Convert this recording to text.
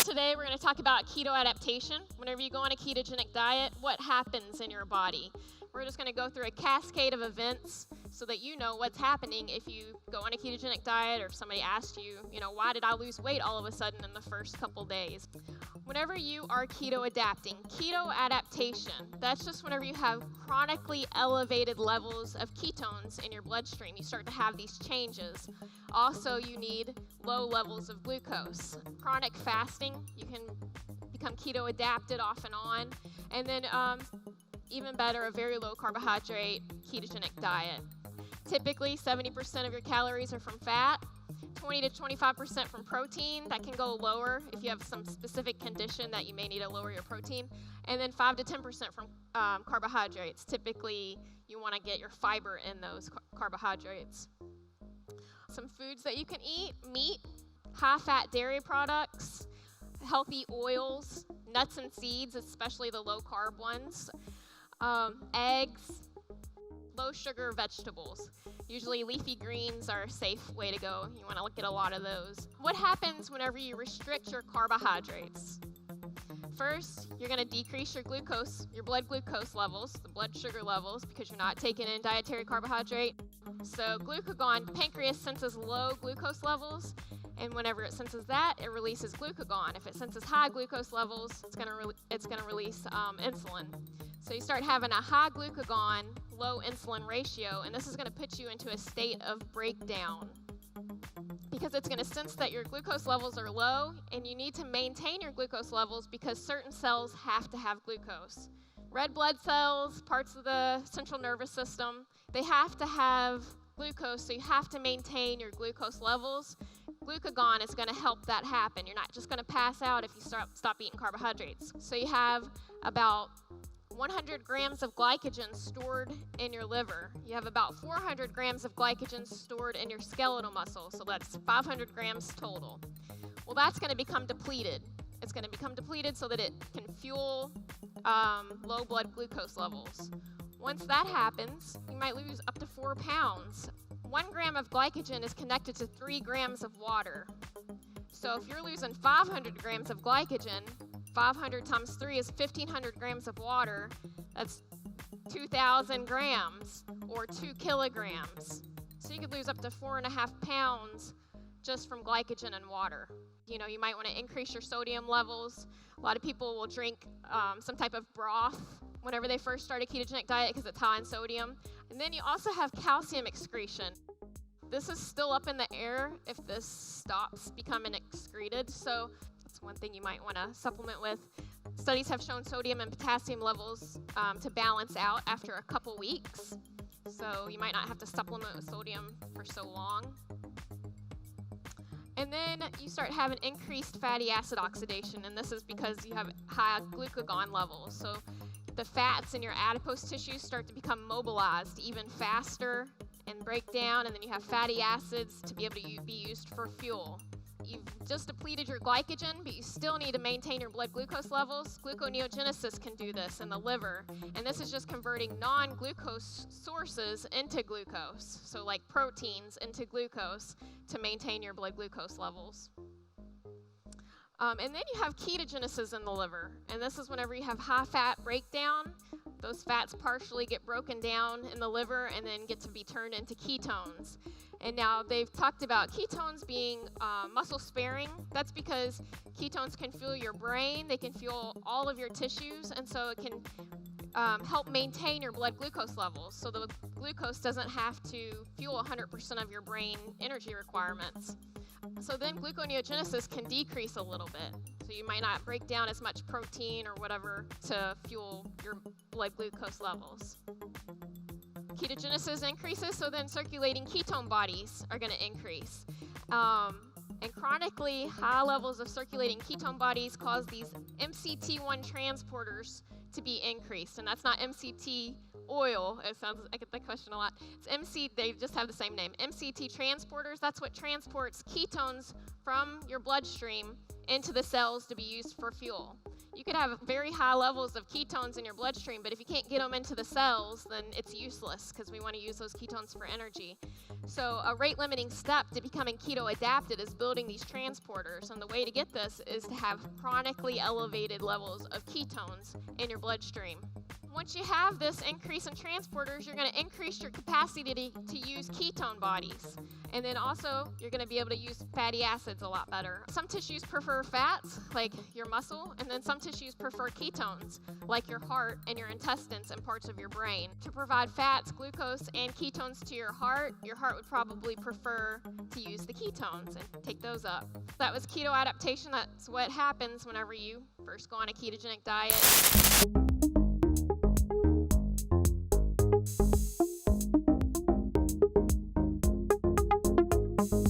Today we're going to talk about keto adaptation. Whenever you go on a ketogenic diet, what happens in your body? We're just going to go through a cascade of events so that you know what's happening if you go on a ketogenic diet, or if somebody asked you, why did I lose weight all of a sudden in the first couple days? Whenever you are keto adapting, keto adaptation, that's just whenever you have chronically elevated levels of ketones in your bloodstream. You start to have these changes. Also, you need low levels of glucose. Chronic fasting, you can become keto adapted off and on. And then even better, a very low carbohydrate ketogenic diet. Typically, 70% of your calories are from fat, 20 to 25% from protein. That can go lower if you have some specific condition that you may need to lower your protein. And then 5 to 10% from carbohydrates. Typically, you want to get your fiber in those carbohydrates. Some foods that you can eat: meat, high-fat dairy products, healthy oils, nuts and seeds, especially the low-carb ones, eggs, low-sugar vegetables. Usually leafy greens are a safe way to go. You want to look at a lot of those. What happens whenever you restrict your carbohydrates? First, you're going to decrease your glucose, your blood glucose levels, the blood sugar levels, because you're not taking in dietary carbohydrate. So glucagon, the pancreas senses low glucose levels, and whenever it senses that, it releases glucagon. If it senses high glucose levels, it's going to release insulin. So you start having a high glucagon, low insulin ratio, and this is going to put you into a state of breakdown, because it's going to sense that your glucose levels are low, and you need to maintain your glucose levels because certain cells have to have glucose. Red blood cells, parts of the central nervous system, they have to have glucose, so you have to maintain your glucose levels. Glucagon is going to help that happen. You're not just going to pass out if you stop eating carbohydrates. So you have about 100 grams of glycogen stored in your liver. You have about 400 grams of glycogen stored in your skeletal muscle, so that's 500 grams total. Well, that's going to become depleted. It's going to become depleted so that it can fuel low blood glucose levels. Once that happens, you might lose up to 4 pounds. 1 gram of glycogen is connected to 3 grams of water. So if you're losing 500 grams of glycogen, 500 times 3 is 1,500 grams of water. That's 2,000 grams, or 2 kilograms. So you could lose up to 4.5 pounds just from glycogen and water. You might want to increase your sodium levels. A lot of people will drink some type of broth whenever they first start a ketogenic diet because it's high in sodium. And then you also have calcium excretion. This is still up in the air if this stops becoming excreted, so that's one thing you might want to supplement with. Studies have shown sodium and potassium levels to balance out after a couple weeks, so you might not have to supplement with sodium for so long. And then you start having increased fatty acid oxidation, and this is because you have high glucagon levels. So the fats in your adipose tissue start to become mobilized even faster and break down, and then you have fatty acids to be able to be used for fuel. You've just depleted your glycogen, but you still need to maintain your blood glucose levels. Gluconeogenesis can do this in the liver, and this is just converting non-glucose sources into glucose, so like proteins into glucose to maintain your blood glucose levels. And then you have ketogenesis in the liver, and this is whenever you have high fat breakdown. Those fats partially get broken down in the liver and then get to be turned into ketones. And now they've talked about ketones being muscle sparing. That's because ketones can fuel your brain, they can fuel all of your tissues, and so it can help maintain your blood glucose levels. So the glucose doesn't have to fuel 100% of your brain energy requirements. So then gluconeogenesis can decrease a little bit. So you might not break down as much protein or whatever to fuel your blood glucose levels. Ketogenesis increases, so then circulating ketone bodies are going to increase. And chronically high levels of circulating ketone bodies cause these MCT1 transporters to be increased. And that's not MCT oil. It sounds, I get that question a lot. It's MC, they just have the same name. MCT transporters, that's what transports ketones from your bloodstream into the cells to be used for fuel. You could have very high levels of ketones in your bloodstream, but if you can't get them into the cells, then it's useless because we want to use those ketones for energy. So a rate-limiting step to becoming keto adapted is building these transporters, and the way to get this is to have chronically elevated levels of ketones in your bloodstream. Once you have this increase in transporters, you're going to increase your capacity to use ketone bodies. And then also, you're going to be able to use fatty acids a lot better. Some tissues prefer fats, like your muscle, and then some tissues prefer ketones, like your heart and your intestines and parts of your brain. To provide fats, glucose, and ketones to your heart would probably prefer to use the ketones and take those up. That was keto adaptation. That's what happens whenever you first go on a ketogenic diet.